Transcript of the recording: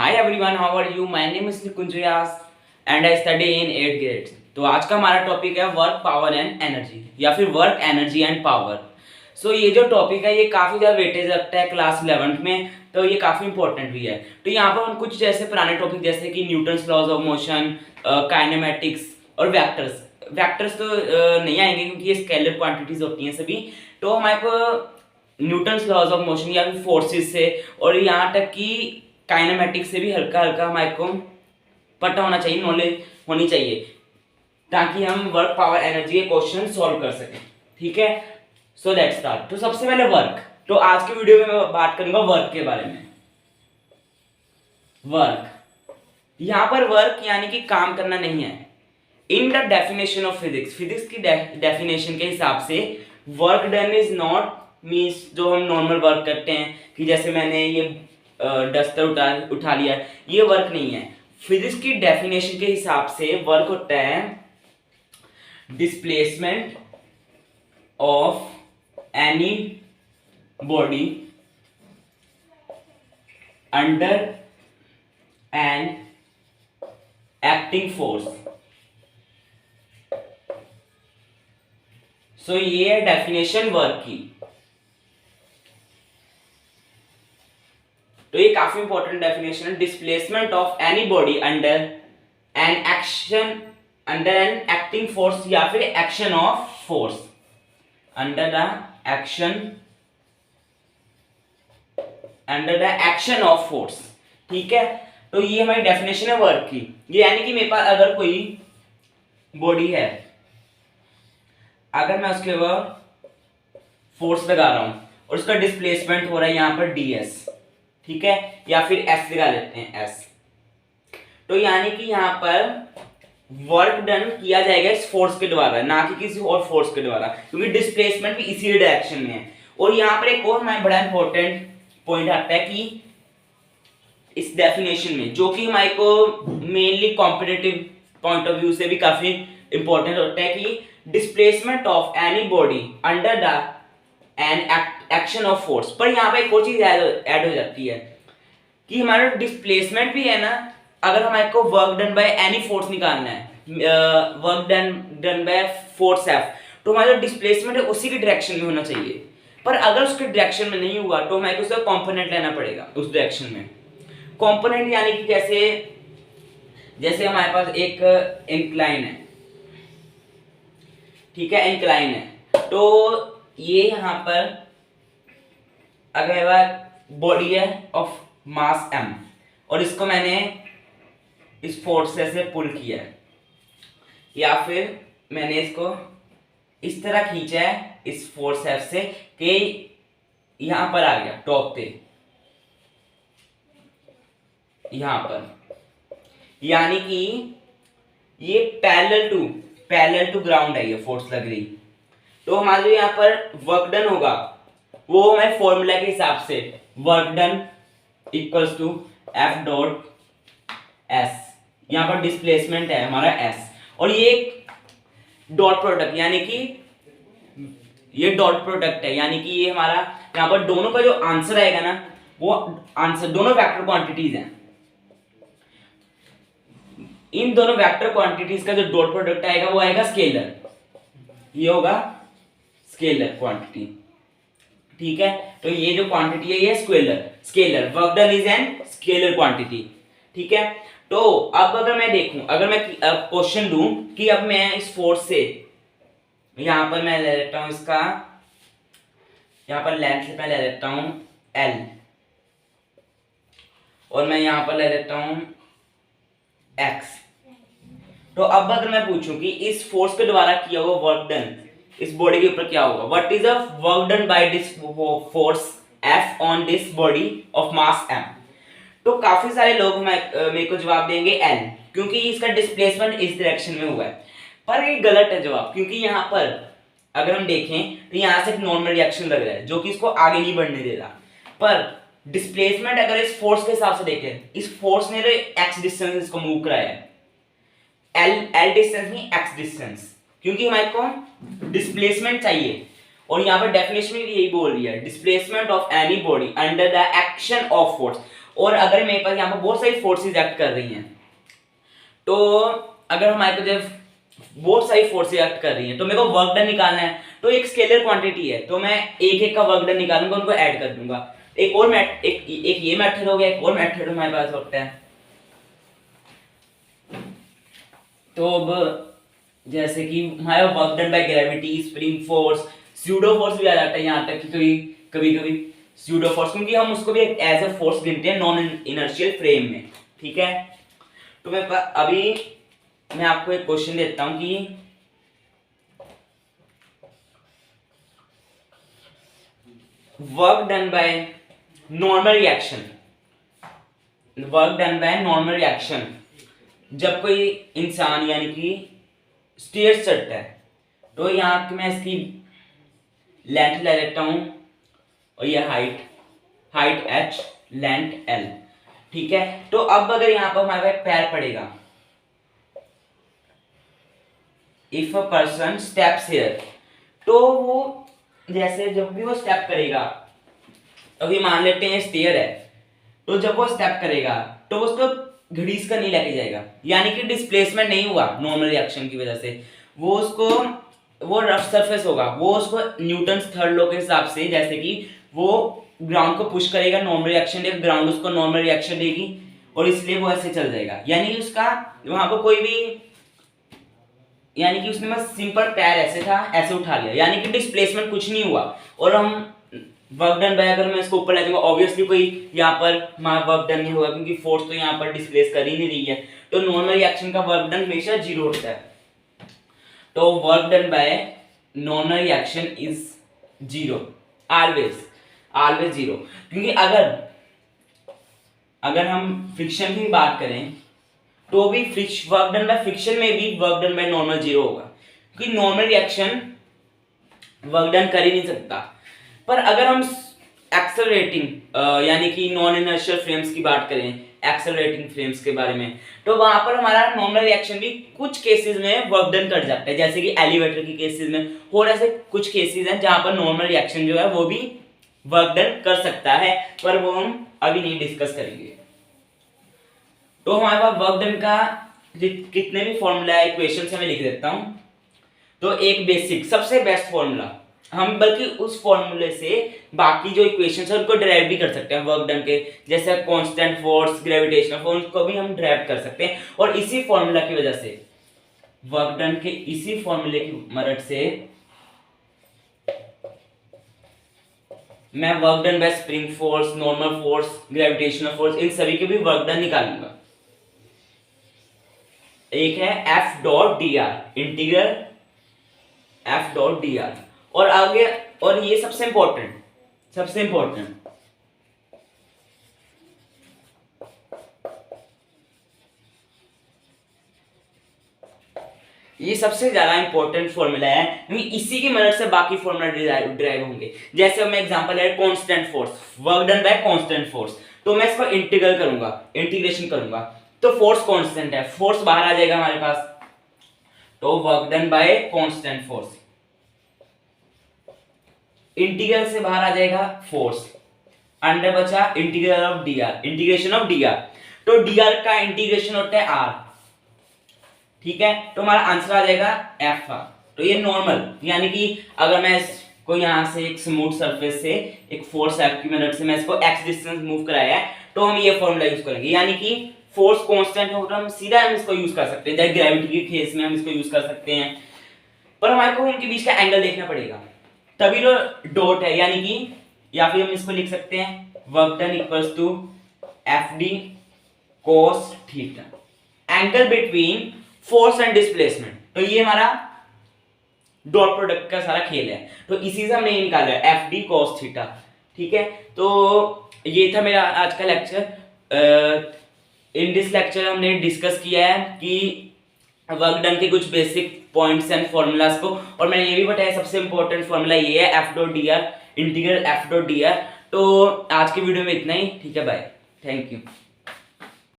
Hi everyone, how are you? My name is Nikunj Vyas and I study in 8th grade. तो आज का हमारा topic है वर्क, पावर एंड एनर्जी या फिर वर्क, एनर्जी एंड पावर। सो ये जो टॉपिक है ये काफ़ी ज़्यादा वेटेज रखता है क्लास 11th में, तो ये काफ़ी इंपॉर्टेंट भी है। तो यहाँ पर हम कुछ जैसे पुराने टॉपिक जैसे कि Newton's laws of motion, kinematics और वैक्टर्स। वैक्टर्स तो नहीं आएंगे क्योंकि ये स्केलर क्वांटिटीज होती हैं सभी। तो हमारे को न्यूटन्स लॉज ऑफ मोशन या फिर फोर्सेस से और यहाँ तक कि काइनेमेटिक्स से भी हल्का हल्का हमारे को पता होना चाहिए, नॉलेज होनी चाहिए, ताकि हम वर्क, पावर, एनर्जी के क्वेश्चन सॉल्व कर सकें। ठीक है, सो लेट्स स्टार्ट। तो सबसे पहले वर्क। तो आज की वीडियो में मैं बात करूंगा वर्क के बारे में। वर्क, यहां पर वर्क यानी कि काम करना नहीं है। In the definition of physics, physics की डेफिनेशन के हिसाब से work done is not means जो हम नॉर्मल वर्क करते हैं कि जैसे मैंने ये डस्टर उठा लिया, ये वर्क नहीं है। फिजिक्स की डेफिनेशन के हिसाब से वर्क होता है displacement of any body under an acting force. So ये है डेफिनेशन वर्क की। तो ये काफी इंपॉर्टेंट डेफिनेशन है। Displacement of any body under an action, under an acting force या फिर action of force, under the action, under the action of force. ठीक है, तो ये हमारी डेफिनेशन है वर्क की। ये यानी कि मेरे पास अगर कोई बॉडी है, अगर मैं उसके ऊपर फोर्स लगा रहा हूं और उसका डिस्प्लेसमेंट हो रहा है यहां पर ds, ठीक है, या फिर एस लगा लेते हैं एस, तो यानी कि यहां पर वर्क डन किया जाएगा इस फोर्स के द्वारा, ना कि किसी और फोर्स के द्वारा, क्योंकि डिस्प्लेसमेंट भी इसी डायरेक्शन में है। और यहां पर एक और हमारा बड़ा इंपॉर्टेंट पॉइंट आता है कि इस डेफिनेशन में, जो कि हमारे को mainly competitive point of view से भी काफी इंपॉर्टेंट होता है, कि displacement of any body under the an action of force. पर यहाँ पे एक और चीज ऐड हो जाती है कि हमारा डिस्प्लेसमेंट भी है ना, अगर हमारे को work done by any force निकालना है, work done by force F, तो हमारा डिस्प्लेसमेंट है उसी के डायरेक्शन में होना चाहिए। पर अगर उसके डायरेक्शन में नहीं हुआ तो हमारे को उसका कॉम्पोनेंट लेना पड़ेगा उस डायरेक्शन में। कॉम्पोनेंट यानी कि जैसे हमारे पास एक इंक्लाइन है, ठीक है, इंक्लाइन है, तो ये यहां पर अगर मेरे पास बॉडी है ऑफ मास m और इसको मैंने इस फोर्स से पुल किया है, या फिर मैंने इसको इस तरह खींचा है इस फोर्स f से कि यहां पर आ गया टॉप पे, यहां पर, यानी कि ये पैरेलल टू ग्राउंड है, ये फोर्स लग रही। तो हमारे जो यहाँ पर वर्क डन होगा वो हमारे फॉर्मूला के हिसाब से work done equals to F dot S, यहाँ पर डिस्प्लेसमेंट है हमारा एस, और ये एक डॉट प्रोडक्ट, यानी कि ये डॉट प्रोडक्ट है, यानी कि ये हमारा यहाँ पर दोनों का जो आंसर आएगा ना, वो आंसर दोनों वेक्टर क्वांटिटीज हैं। इन दोनों वेक्टर क्वांटिटीज का जो डॉट प्रोडक्ट आएगा वो आएगा स्केलर, ये होगा स्केलर क्वांटिटी। ठीक है, तो ये जो क्वांटिटी है ये scalar work done is an scalar quantity. ठीक है, तो अब अगर मैं देखूं, अगर मैं क्वेश्चन दूं कि अब मैं इस फोर्स से यहां पर मैं ले लेता हूं इसका, यहां पर लेंथ से मैं ले लेता हूं L, और मैं यहां पर ले लेता हूं X। तो अब अगर मैं पूछूं कि इस फोर्स के द्वारा किया हुआ वर्क डन इस बॉडी के ऊपर क्या होगा, what is the work done by this force F on this body of mass M, तो काफी सारे लोग मेरे को जवाब देंगे L, क्योंकि इसका डिस्प्लेसमेंट इस डायरेक्शन में हुआ है। पर ये गलत है जवाब, क्योंकि यहाँ पर अगर हम देखें तो यहाँ से एक नॉर्मल रिएक्शन लग रहा है जो कि इसको आगे नहीं बढ़ने दे रहा। पर डिस्प्लेसमेंट अगर इस फोर्स के हिसाब से देखें, इस फोर्स ने एक्स डिस्टेंस इसको मूव कराया है, एल डिस्टेंस नहीं एक्स डिस्टेंस, क्योंकि हमारे को डिस्प्लेसमेंट चाहिए। और यहाँ पर डेफिनेशन भी यही बोल रही है, displacement of any body under the action of force. और अगर मेरे पास यहाँ पर बहुत सारी फोर्सेस एक्ट कर रही हैं, तो अगर हमारे पास जब बहुत सारी फोर्सेस एक्ट कर रही हैं तो मेरे को वर्क डन निकालना है, तो एक स्केलर क्वांटिटी है, तो मैं एक एक का वर्क डन निकालूंगा, उनको ऐड कर दूंगा। एक और एक ये मेथड हो गया, एक और मेथड हमारे पास होता है। तो अब जैसे कि हमारा work done by gravity, spring force, pseudo force भी आ जाता है यहाँ तक कि कभी कभी स्यूडो फोर्स, क्योंकि हम उसको भी एज अ फोर्स गिनते हैं नॉन इनर्शियल फ्रेम में। ठीक है, तो मैं अभी मैं आपको एक क्वेश्चन देता हूं कि work done by normal reaction, work done by normal reaction, जब कोई इंसान यानी कि स्टेयर्स चढ़ता है, तो यहाँ मैं इसकी लेंथ ले लेता हूं और ये हाइट h, लेंथ l। ठीक है, तो अब अगर यहाँ पर हमारे पास पैर पड़ेगा, if a person steps here, तो वो जैसे जब भी वो स्टेप करेगा, अभी मान लेते हैं स्टेयर है, तो जब वो स्टेप करेगा तो उसको घड़ीस कर नहीं लेके जाएगा, यानी कि डिस्प्लेसमेंट नहीं हुआ नॉर्मल रिएक्शन की वजह से, वो रफ सरफेस होगा, वो उसको न्यूटन्स थर्ड लॉ के हिसाब से, जैसे कि वो ग्राउंड को पुश करेगा, नॉर्मल रिएक्शन देगा, ग्राउंड उसको नॉर्मल रिएक्शन देगी, और इसलिए वो ऐसे चल जाएगा, यानी कि उसका वहां पर कोई भी, यानी कि उसने बस सिंपल पैर ऐसे था, ऐसे उठा लिया, यानी कि डिस्प्लेसमेंट कुछ नहीं हुआ। और हम वर्क डन बाय, अगर मैं इसको ऊपर ले जाऊंगा, ऑब्वियसली कोई यहाँ पर हमारा वर्क डन नहीं होगा, क्योंकि फोर्स तो यहाँ पर डिस्प्लेस कर ही नहीं रही है, तो नॉर्मल रिएक्शन का वर्क डन हमेशा जीरो होता है। तो work done by normal reaction is zero, always zero, क्योंकि अगर हम फ्रिक्शन की बात करें तो भी वर्क डन बाय फ्रिक्शन में भी work done by normal zero होगा, क्योंकि नॉर्मल रिएक्शन वर्क डन कर ही नहीं सकता। पर अगर हम एक्सेलरेटिंग यानी कि नॉन इनर्शियल फ्रेम्स की बात करें, एक्सेलरेटिंग फ्रेम्स के बारे में, तो वहां पर हमारा नॉर्मल रिएक्शन भी कुछ केसेस में वर्क डन कर जाता है, जैसे कि एलिवेटर की केसेस में, और ऐसे कुछ केसेस हैं जहां पर नॉर्मल रिएक्शन जो है वो भी वर्क डन कर सकता है, पर वो हम अभी नहीं डिस्कस करेंगे। तो हमारे पास वर्क डन का कितने भी फॉर्मूला है, इक्वेशन मैं लिख देता हूं। तो एक बेसिक सबसे बेस्ट फॉर्मूला, हम बल्कि उस फॉर्मूले से बाकी जो इक्वेशंस है उनको डिराइव भी कर सकते हैं वर्क डन के, जैसे कांस्टेंट फोर्स, ग्रेविटेशनल फोर्स को भी हम डिराइव कर सकते हैं। और इसी फॉर्मूला की वजह से, वर्क डन के इसी फॉर्मूले की मदद से मैं work done by spring force, normal force, gravitational force, इन सभी के भी वर्क डन निकालूंगा। एक है F dot D R, integral F dot D R, और आगे, और ये सबसे इंपॉर्टेंट ये सबसे ज्यादा इंपॉर्टेंट फॉर्मूला है, क्योंकि इसी की मदद से बाकी फॉर्मूला डिराइव होंगे। जैसे मैं एग्जांपल है constant force, work done bye constant force, तो मैं इसको इंटीग्रेशन करूंगा, तो फोर्स कांस्टेंट है, फोर्स बाहर आ जाएगा हमारे पास, तो work done bye constant force, integral से बाहर आ जाएगा फोर्स, अंडर बचा integral of D R, integration of D R, तो डी आर का इंटीग्रेशन होता है आर। ठीक है, तो हमारा आंसर आ जाएगा एफ आर। तो ये नॉर्मल, यानी कि अगर मैं इसको यहां से एक स्मूथ सरफेस से एक फोर्स एफ की मदद से मैं इसको एक्स डिस्टेंस मूव कराया है, तो हम ये फॉर्मूला यूज करेंगे, यानी कि फोर्स कांस्टेंट हो तो हम सीधा इसको यूज कर सकते हैं, जैसे ग्रेविटी के केस में हम इसको यूज कर सकते हैं, पर हमारे को उनके बीच का एंगल देखना पड़ेगा, तभी तो डॉट है, यानी कि या फिर हम इसको लिख सकते हैं work done equals to F D cos theta, angle between force and displacement. तो ये हमारा डॉट प्रोडक्ट का सारा खेल है, तो इसी से हमने ये निकाला है एफ डी कोस थीटा। ठीक है, तो ये था मेरा आज का लेक्चर। इन दिस लेक्चर हमने डिस्कस किया है कि वर्क डन के कुछ बेसिक पॉइंट्स एंड फॉर्मूलाज को, और मैंने ये भी बताया सबसे इंपॉर्टेंट फॉर्मूला ये है F dot D R, integral F dot D are. तो आज के वीडियो में इतना ही, ठीक है, बाय, थैंक यू।